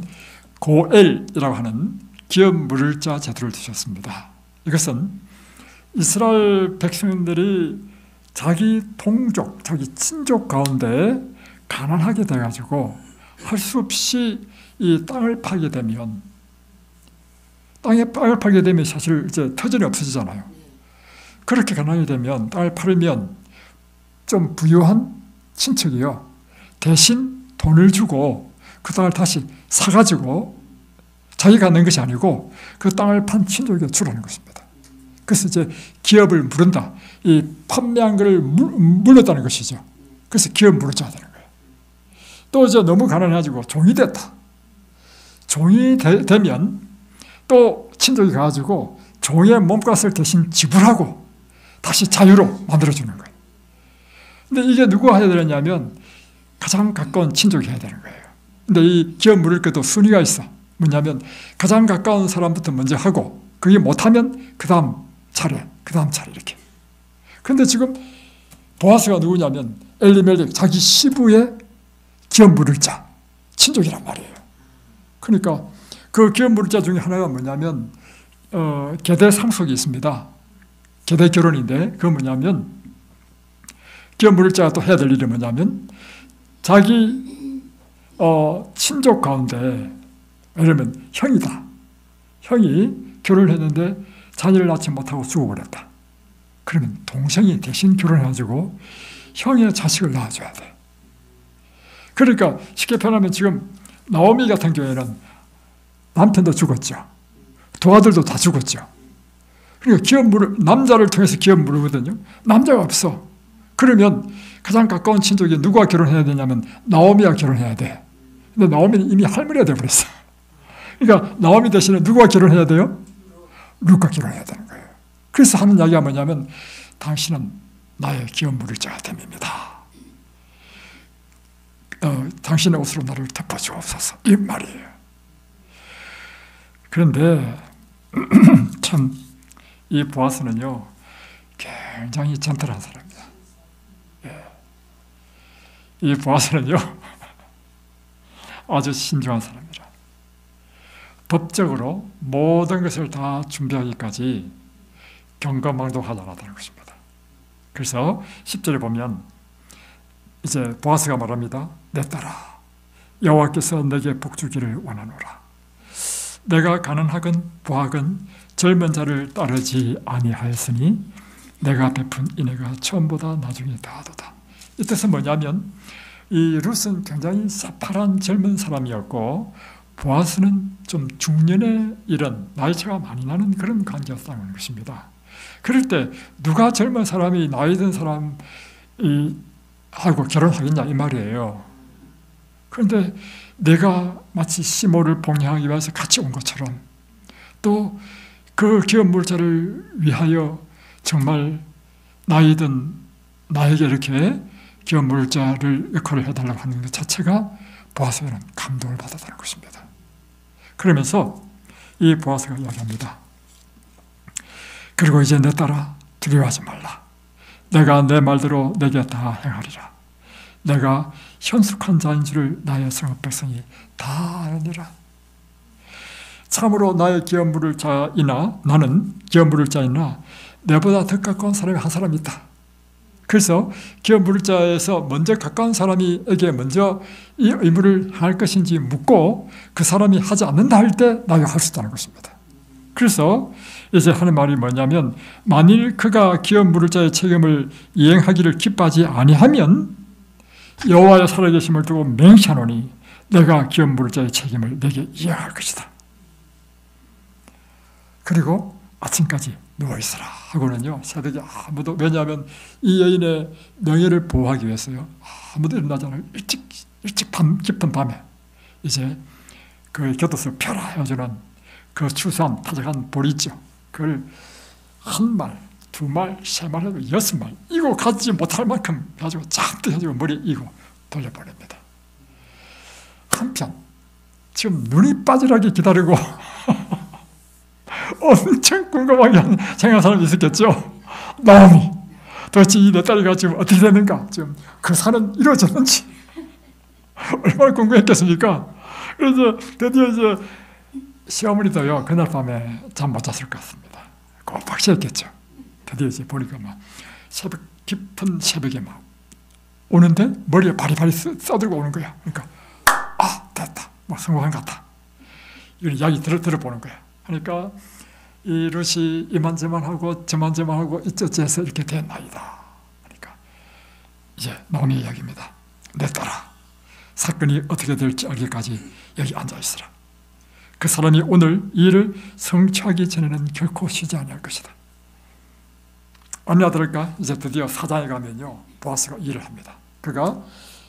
고엘이라고 하는 기업 물을 자 제도를 두셨습니다. 이것은 이스라엘 백성들이 자기 동족, 자기 친족 가운데 가난하게 돼가지고 할 수 없이 이 땅을 팔게 되면 땅을 팔게 되면 사실 이제 터전이 없어지잖아요. 그렇게 가난하게 되면 땅을 팔면 좀 부유한 친척이요 대신 돈을 주고 그 땅을 다시 사가지고 자기가 낸 것이 아니고 그 땅을 판 친족에게 주라는 것입니다. 그래서 이제 기업을 물은다. 이 판매한 것을 물었다는 것이죠. 그래서 기업 물었자 되는 거예요. 또 이제 너무 가난해가지고 종이 됐다. 종이 되면 또 친족이 가가지고 종의 몸값을 대신 지불하고 다시 자유로 만들어주는 거예요. 근데 이게 누가 해야 되냐면 가장 가까운 친족이 해야 되는 거예요. 근데 이 기업 물을 것도 순위가 있어. 뭐냐면 가장 가까운 사람부터 먼저 하고 그게 못하면 그 다음 차례 이렇게. 그런데 지금 보아스가 누구냐면 엘리멜렉 자기 시부의 기업 물을 자 친족이란 말이에요. 그러니까 그 기업 물을 자 중에 하나가 뭐냐면 계대 상속이 있습니다. 계대 결혼인데 그건 뭐냐면 기업 물을 자가 또 해야 될 일이 뭐냐면 자기 친족 가운데 예를 들면 형이다. 형이 결혼을 했는데 자녀를 낳지 못하고 죽어버렸다. 그러면 동생이 대신 결혼해가지고 형의 자식을 낳아줘야 돼. 그러니까 쉽게 표현하면 지금 나오미 같은 경우에는 남편도 죽었죠. 도아들도 다 죽었죠. 그러니까 기업 물을 남자를 통해서 기업 물거든요. 남자가 없어. 그러면 가장 가까운 친족이 누구와 결혼해야 되냐면 나오미와 결혼해야 돼. 근데 나오미는 이미 할머니가 되어버렸어. 그러니까 나오미 대신에 누구와 결혼해야 돼요? 룻과 결혼해야 되는 거예요. 그래서 하는 이야기가 뭐냐면 당신은 나의 기업 물을 자가 됨입니다. 당신의 옷으로 나를 덮어주옵소서 이 말이에요. 그런데 참 이 보아스는요 굉장히 젠틀한 사람입니다. 이 보아스는요 아주 신중한 사람이라 법적으로 모든 것을 다 준비하기까지 경거망동하지 않았다는 것입니다. 그래서 10절에 보면 이제 보아스가 말합니다. 내 딸아 여호와께서 내게 복주기를 원하노라. 내가 가난하건 부하건 젊은 자를 따르지 아니하였으니 내가 베푼 인애가 처음보다 나중에 다하도다. 이 뜻은 뭐냐면 이 룻은 굉장히 새파란 젊은 사람이었고 보아스는 좀 중년에 이른 나이 차가 많이 나는 그런 관계였다는 것입니다. 그럴 때 누가 젊은 사람이 나이 든 사람이 하고 결혼하겠냐 이 말이에요. 그런데 내가 마치 시모를 봉양하기 위해서 같이 온 것처럼 또 그 기업 물자를 위하여 정말 나이 든 나에게 이렇게 기업 물자를 역할을 해달라고 하는 것 자체가 보아스에는 감동을 받았다는 것입니다. 그러면서 이 보아스가 이야기합니다. 그리고 이제 내 딸아 두려워하지 말라. 내가 내 말대로 내게 다 행하리라. 내가 현숙한 자인 줄을 나의 성읍 백성이 다 아느니라. 참으로 나의 기업 물을 자이나 나는 기업 물을 자이나 내보다 더 가까운 사람이 한 사람이 있다. 그래서 기업 물을 자에서 먼저 가까운 사람에게 먼저 이 의무를 행할 것인지 묻고 그 사람이 하지 않는다 할 때 나가 할 수 있다는 것입니다. 그래서 이제 하는 말이 뭐냐면 만일 그가 기업 물을 자의 책임을 이행하기를 기뻐하지 아니하면 여호와의 살아계심을 두고 맹세하노니 내가 기업 물을 자의 책임을 내게 이행할 것이다. 그리고 아침까지 누워있어라 하고는요 새벽에 아무도, 왜냐하면 이 여인의 명예를 보호하기 위해서요 아무도 일어나지 않아요. 일찍 깊은 밤에 이제 그 곁에서 펴라 해주는 그 추수한 타작한 볼이 있죠. 그걸 한 말, 두 말, 세 말 해도 6말 이고 가지 못할 만큼 해가지고 잔뜩 해가지고 머리에 이고 돌려보냅니다. 한편 지금 눈이 빠지라게 기다리고 엄청 궁금하게 생각하는 사람이 있었겠죠. 나오미 도대체 이 내 딸이가 지금 어떻게 되는가, 지금 그 산은 이루어졌는지 얼마나 궁금했겠습니까. 그래서 드디어 이제 시어머니도요 그날 밤에 잠 못 잤을 것 같습니다. 꼼박시했겠죠. 드디어 이제 보니까 막 새벽, 깊은 새벽에 막 오는데 머리에 바리바리 써들고 오는 거야. 그러니까 아 됐다, 뭐 성공한 것 같다. 이런 이야기 들어보는 거야. 그러니까 이 룻이 이만저만하고 저만저만하고 이쩌저쩌해서 이렇게 된 나이다. 그러니까 이제 나오미 이야기입니다. 내 딸아, 사건이 어떻게 될지 알기까지 여기 앉아있으라. 그 사람이 오늘 이 일을 성취하기 전에는 결코 쉬지 아니할 것이다. 언니아들과 이제 드디어 사장에 가면요 보아스가 일을 합니다. 그가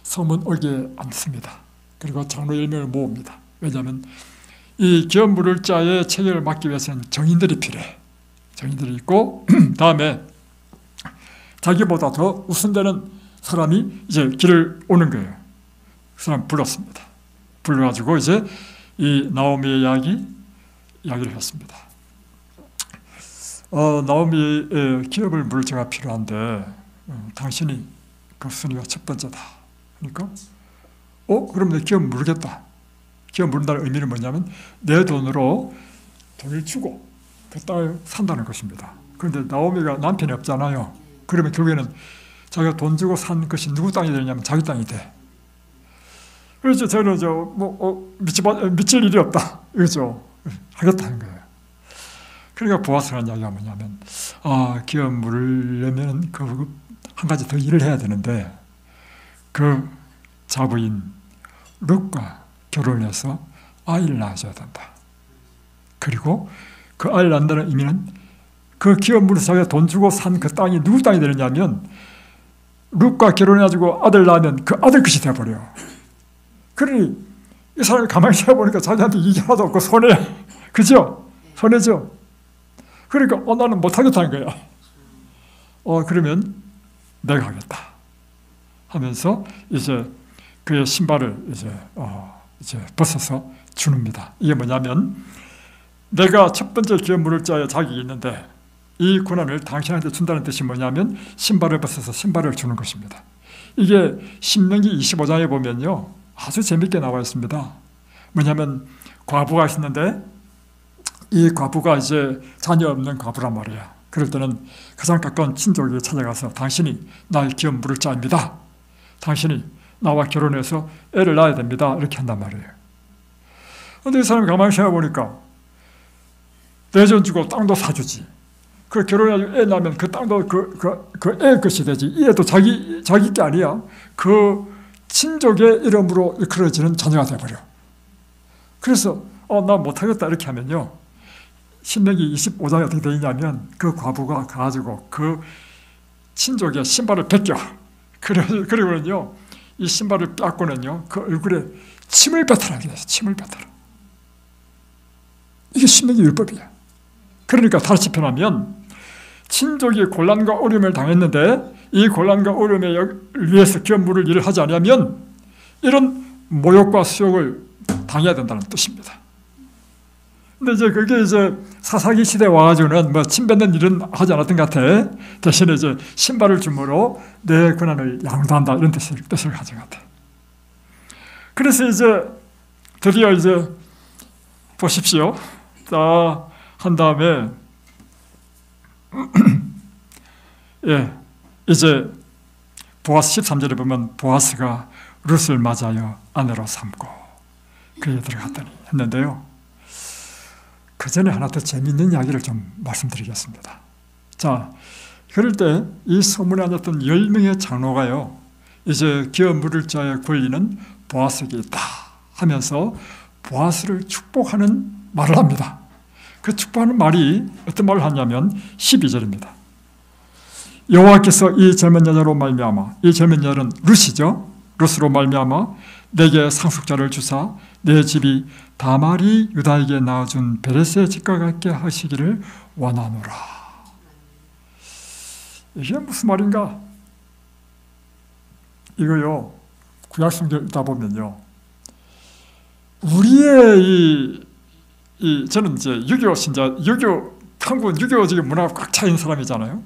소문 올게 앉습니다. 그리고 장로 10명을 모읍니다. 왜냐하면 이 기업 물을 자의 책임을 맡기 위해서는 정인들이 필요해. 정인들이 있고 다음에 자기보다 더 우선되는 사람이 이제 길을 오는 거예요. 그 사람 불렀습니다. 불러가지고 이제 이 나오미의 이야기를 했습니다. 나오미의 기업을 물을 자가 필요한데 당신이 그 순위가 첫 번째다. 그러니까 그럼 내 기업 물겠다. 기업 물는다는 의미는 뭐냐면 내 돈으로 돈을 주고 그 땅을 산다는 것입니다. 그런데 나오미가 남편이 없잖아요. 그러면 결국에는 자기가 돈 주고 산 것이 누구 땅이 되냐면 자기 땅이 돼. 그래서 저는 미칠 일이 없다. 이거죠. 하겠다는 거예요. 그러니까 보아스가 이야기가 뭐냐면 기업 물으려면 한 가지 더 일을 해야 되는데 그 자부인 룻과 결혼해서 아이를 낳아줘야 된다. 그리고 그 아이를 낳는다는 의미는 그 기업 물에서 자기가 돈 주고 산 그 땅이 누구 땅이 되느냐면 룻과 결혼해가지고 아들 낳으면 그 아들 것이 돼버려. 그러니 이 사람이 가만히 생각해보니까 자기한테 이익이 하나도 없고 손해야. 그죠? 손해죠? 그러니까 나는 못하겠다는 거야. 그러면 내가 하겠다 하면서 이제 그의 신발을 이제 벗어서 주는입니다. 이게 뭐냐면 내가 첫 번째 기업 물을 자에 자격이 있는데 이 권한을 당신한테 준다는 뜻이 뭐냐면 신발을 벗어서 신발을 주는 것입니다. 이게 신명기 25장에 보면요 아주 재밌게 나와 있습니다. 뭐냐면 과부가 있었는데 이 과부가 이제 자녀 없는 과부란 말이야. 그럴 때는 가장 가까운 친족에게 찾아가서 당신이 나의 기업 물을 자입니다. 당신이 나와 결혼해서 애를 낳아야 됩니다. 이렇게 한단 말이에요. 그런데 이 사람이 가만히 생각해보니까 내전 주고 땅도 사주지. 그 결혼해가지고 애 낳으면 그 땅도 그 애 것이 되지. 이 애도 자기 게 아니야. 그 친족의 이름으로 일컬어지는 자녀가 되어버려. 그래서 나 못하겠다 이렇게 하면요, 신명기 25장에 어떻게 되어 있냐면 그 과부가 가가지고 그 친족의 신발을 벗겨. 그리고는요, 이 신발을 뺏고는요, 그 얼굴에 침을 뱉어라. 침을 뱉어라. 이게 신명기 율법이야. 그러니까 다시 표현하면, 친족이 곤란과 어려움을 당했는데 이 곤란과 어려움에 위해서 기업물을 일을 하지 않으면 이런 모욕과 수욕을 당해야 된다는 뜻입니다. 근데 이제 그게 이제 사사기 시대에 와가지고는 뭐 침 뱉는 일은 하지 않았던 것 같아. 대신에 이제 신발을 줌으로 내 권한을 양도한다 이런 뜻을 가진 것 같아. 그래서 이제 드디어 이제 보십시오. 자, 한 다음에 예, 이제 보아스 13절에 보면 보아스가 룻을 맞아요 아내로 삼고 그에 들어갔더니 했는데요. 그 전에 하나 더 재미있는 이야기를 좀 말씀드리겠습니다. 자, 그럴 때 이 소문에 앉았던 10명의 장로가요, 이제 기업 물을 자의 권리는 보아스에게 있다 하면서 보아스를 축복하는 말을 합니다. 그 축복하는 말이 어떤 말을 하냐면 12절입니다. 여호와께서 이 젊은 여자로 말미암아, 이 젊은 여자는 룻이죠. 룻으로 말미암아 내게 상속자를 주사 내 집이 다말이 유다에게 낳아준 베레스의 집과 같게 하시기를 원하노라. 이게 무슨 말인가? 이거요, 구약성경 읽다 보면요, 우리의 저는 이제 유교 신자, 한국은 유교적인 문화가 꽉 차인 사람이잖아요.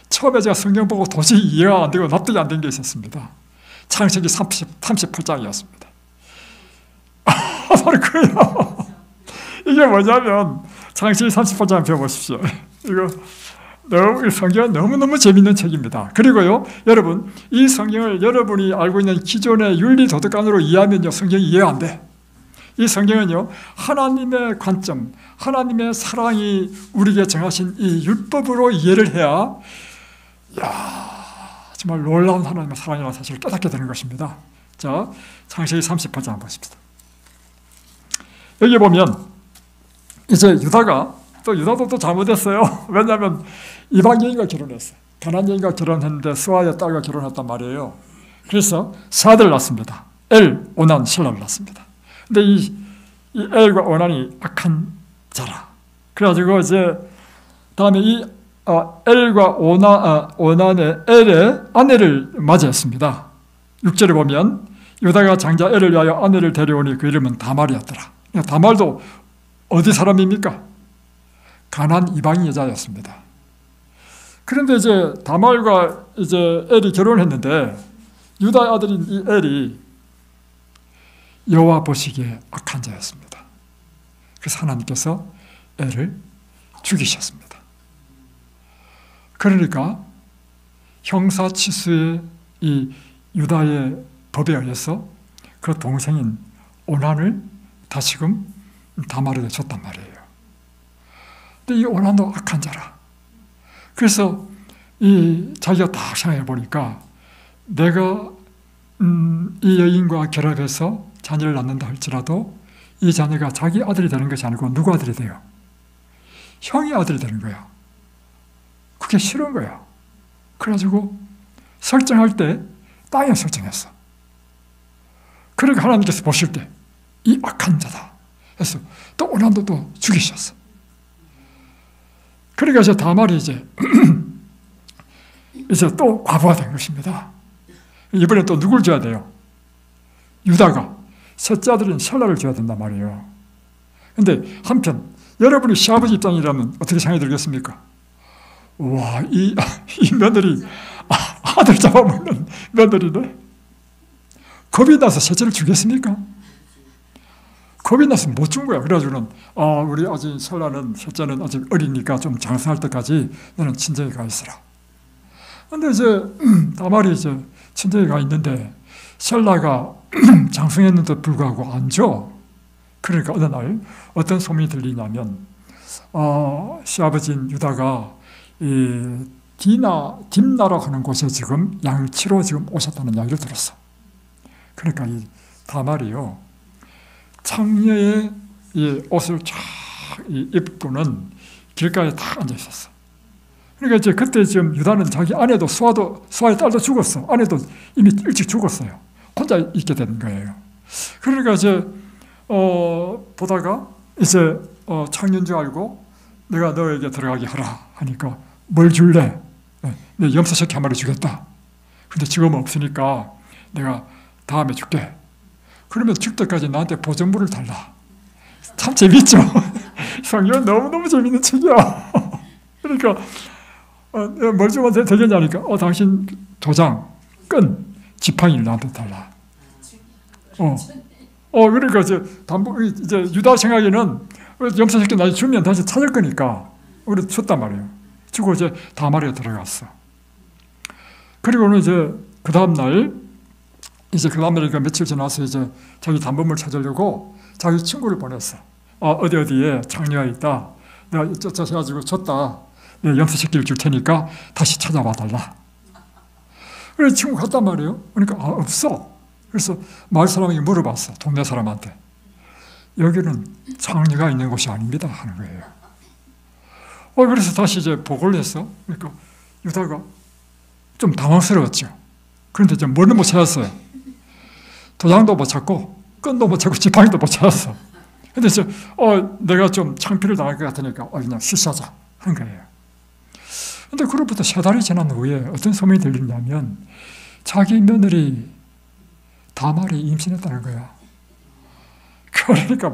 처음에 제가 성경 보고 도저히 이해가 안 되고 납득이 안 된 게 있었습니다. 창세기 38장이었습니다. 바로 그거예요. 이게 뭐냐면 창세기 38장 배워보십시오. 이거 이 성경은 너무너무 재밌는 책입니다. 그리고요, 여러분, 이 성경을 여러분이 알고 있는 기존의 윤리 도덕관으로 이해하면요, 성경이 이해가 안 돼. 이 성경은요, 하나님의 관점, 하나님의 사랑이 우리에게 정하신 이 율법으로 이해를 해야, 정말 놀라운 하나님의 사랑이라는 사실을 깨닫게 되는 것입니다. 자, 창세기 38장 보십시다. 여기 보면 이제 유다도 또 잘못했어요. 왜냐하면 이방 여인과 결혼했어요. 가나안 여인과 결혼했는데 스와의 딸과 결혼했단 말이에요. 그래서 세 아들을 낳습니다. 엘, 오난, 실라를 낳습니다. 근데 이 엘과 오난이 악한 자라. 그래가지고 이제 다음에 이 엘과 오난의 엘의 아내를 맞이했습니다. 6절에 보면 유다가 장자 엘을 위하여 아내를 데려오니 그 이름은 다말이었더라. 다말도 어디 사람입니까? 가나안 이방인 여자였습니다. 그런데 이제 다말과 이제 엘이 결혼했는데 유다의 아들인 이 엘이 여호와 보시기에 악한 자였습니다. 그래서 하나님께서 엘을 죽이셨습니다. 그러니까 형사치수의 이 유다의 법에 의해서 그 동생인 오난을 다시금 다말에게 줬단 말이에요. 근데 이 오난도 악한 자라. 그래서 자기가 딱 생각해 보니까 내가 이 여인과 결합해서 자녀를 낳는다 할지라도 이 자녀가 자기 아들이 되는 것이 아니고 누구 아들이 돼요? 형의 아들이 되는 거야. 그게 싫은 거야. 그래가지고 설정할 때 땅에 설정했어. 그러니까 하나님께서 보실 때 이 악한 자다 해서 또 오난도 또 죽이셨어. 그러니까 이제 다말이 이제 또 과부가 된 것입니다. 이번에 또 누굴 줘야 돼요? 유다가 셋째 아들인 셀라를 줘야 된단 말이에요. 근데 한편 여러분이 시아버지 입장이라면 어떻게 생각이 들겠습니까? 와, 이 며느리 아들 잡아먹는 며느리네. 겁이 나서 셋째를 주겠습니까? 겁이 나서 못 준 거야. 그래가지고는 우리 아직 셀라는 셋째는 아직 어리니까 좀 장성할 때까지 너는 친정에 가 있어라. 근데 이제 다말이 이제 친정에 가 있는데 셀라가 장성했는데도 불구하고 안 줘. 그러니까 어느 날 어떤 소문이 들리냐면 시아버지인 유다가 이 딥나라고 하는 곳에 지금 양치로 지금 오셨다는 이야기를 들었어. 그러니까 이 다말이요, 창녀의 이 옷을 쫙 입고는 길가에 딱 앉아 있었어. 그러니까 이제 그때 지금 유다는 자기 아내도 수아의 딸도 죽었어. 아내도 이미 일찍 죽었어요. 혼자 있게 된 거예요. 그러니까 이제 보다가 이제 창녀인 줄 알고 내가 너에게 들어가게 하라 하니까 뭘 줄래? 내 염소새끼 한 마리 주겠다. 근데 지금은 없으니까 내가 다음에 줄게. 그러면 줄 때까지 나한테 보전물을 달라. 참 재밌죠? 성경은 너무너무 재밌는 책이야. 그러니까 뭘 주면 되겠냐니까 당신 도장, 끈, 지팡이를 나한테 달라. 그러니까 이제 유다 생각에는 염소새끼 나중에 주면 다시 찾을 거니까 우리 줬단 말이에요. 주고 이제 다말에 들어갔어. 그리고는 이제 그 다음날 그러니까 며칠 지나서 이제 자기 단번물 찾으려고 자기 친구를 보냈어. 어디에 창녀가 있다. 내가 쫓아가지고 줬다. 내가 염소새끼를 줄 테니까 다시 찾아와 달라. 그래서 친구 갔단 말이에요. 그러니까 없어. 그래서 마을 사람에게 물어봤어. 동네 사람한테. 여기는 창녀가 있는 곳이 아닙니다 하는 거예요. 그래서 다시 이제 보고를 했어. 그러니까 유다가 좀 당황스러웠죠. 그런데 이제 뭐는 못 찾았어요. 도장도 못 찾고 끈도 못 찾고 지팡이도 못 찾았어. 근데 이제 내가 좀 창피를 당할 것 같으니까 그냥 쉬자자 한 거예요. 근데 그로부터 3달이 지난 후에 어떤 소문이 들리냐면 자기 며느리 다말이 임신했다는 거야. 그러니까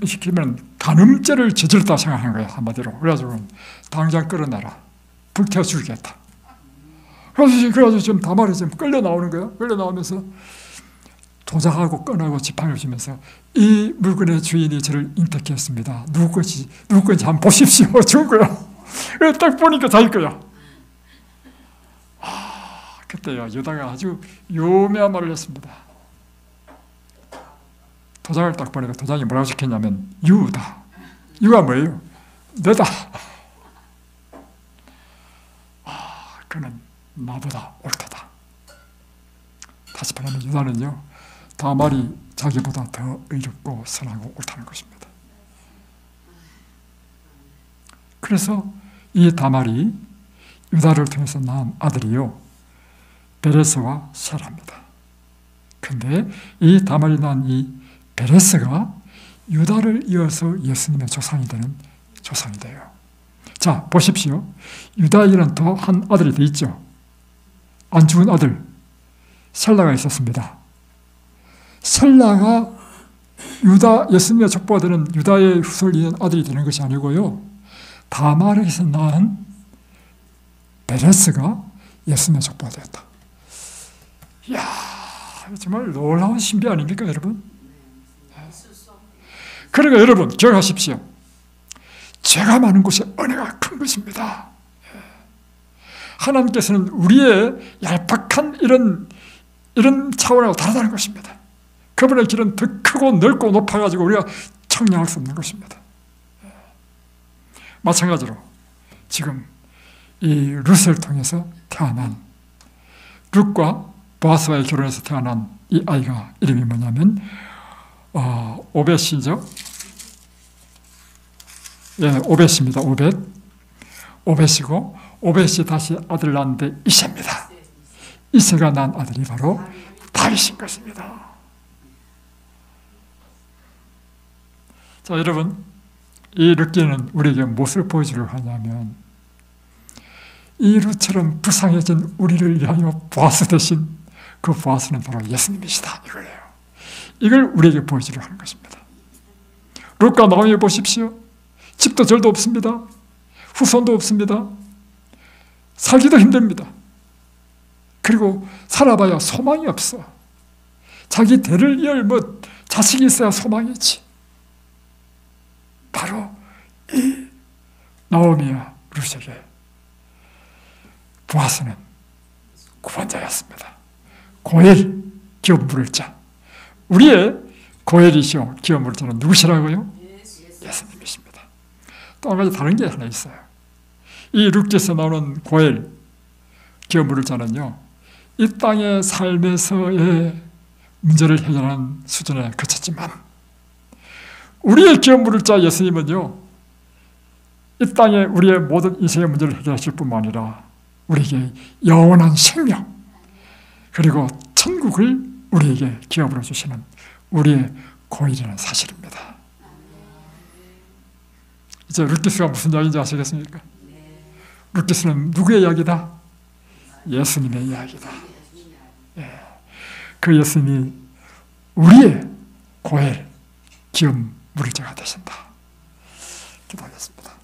시키면 간음죄를 저질렀다 생각하는 거야, 한마디로. 그래가지고 당장 끌어내라. 불태워 죽이겠다. 그래가지고 지금 다말이 지금 끌려 나오는 거야. 끌려 나오면서 도장하고 끈하고 지팡이를 주면서 이 물건의 주인이 저를 잉태했습니다. 누구 건지 한번 보십시오. 준 거야. 그래서 딱 보니까 자기 거야. 그때요, 유다가 아주 요묘한 말을 했습니다. 도장을 딱 보니까 도장이 뭐라고 적혔냐면 유다. 유가 뭐예요? 내다. 그는 나보다 옳다. 다시 말하면 유다는요, 다말이 자기보다 더 의롭고 선하고 옳다는 것입니다. 그래서 이 다말이 유다를 통해서 낳은 아들이요, 베레스와 셀합니다. 근데 이 다말이 낳은 이 베레스가 유다를 이어서 예수님의 조상이 돼요. 자, 보십시오. 유다에게는 또 한 아들이 돼 있죠. 안 죽은 아들 셀라가 있었습니다. 셀라가 예수님의 족보가 되는 유다의 후손을 잇는 아들이 되는 것이 아니고요, 다말에게서 낳은 베레스가 예수님의 족보가 되었다. 이야, 정말 놀라운 신비 아닙니까, 여러분? 그러니까 여러분 기억하십시오. 죄가 많은 곳에 은혜가 큰 것입니다. 하나님께서는 우리의 얄팍한 이런 차원하고 다르다는 것입니다. 그분의 길은 더 크고 넓고 높아가지고 우리가 청량할 수 없는 것입니다. 마찬가지로 지금 이 룻을 통해서 태어난, 룻과 보아스와의 결혼해서 태어난 이 아이가 이름이 뭐냐면 오벳이죠. 오벳입니다. 오벳이고, 오벳이 다시 아들을 낳았는데 이새입니다. 이새가 낳은 아들이 바로 다윗인 것입니다. 자, 여러분, 이 룻기는 우리에게 무엇을 보여주려고 하냐면, 이 룻처럼 불쌍해진 우리를 위하여 보아스 대신 그 보아스는 바로 예수님이시다, 이거예요. 이걸 우리에게 보여주려고 하는 것입니다. 룻과 나오미 보십시오. 집도 절도 없습니다. 후손도 없습니다. 살기도 힘듭니다. 그리고 살아봐야 소망이 없어. 자기 대를 이을 자식이 있어야 소망이지. 바로 이 나오미와 룻에게 보아스는 구원자였습니다. 고엘, 기업 물을 자. 우리의 고엘이시오, 기업 물을 자는 누구시라고요? 예수님이십니다. 또 한 가지 다른 게 하나 있어요. 이 룻기에서 나오는 고엘, 기업 물을 자는요, 이 땅의 삶에서의 문제를 해결하는 수준에 그쳤지만 우리의 기업 물을 자 예수님은요, 이 땅에 우리의 모든 인생의 문제를 해결하실 뿐만 아니라 우리에게 영원한 생명 그리고 천국을 우리에게 기업으로 주시는 우리의 고일이라는 사실입니다. 이제 룻기스가 무슨 이야기인지 아시겠습니까? 룻기스는 누구의 이야기다? 예수님의 이야기다. 예. 그 예수님이 우리의 고일, 기업 물을 자가 되신다. 기도하겠습니다.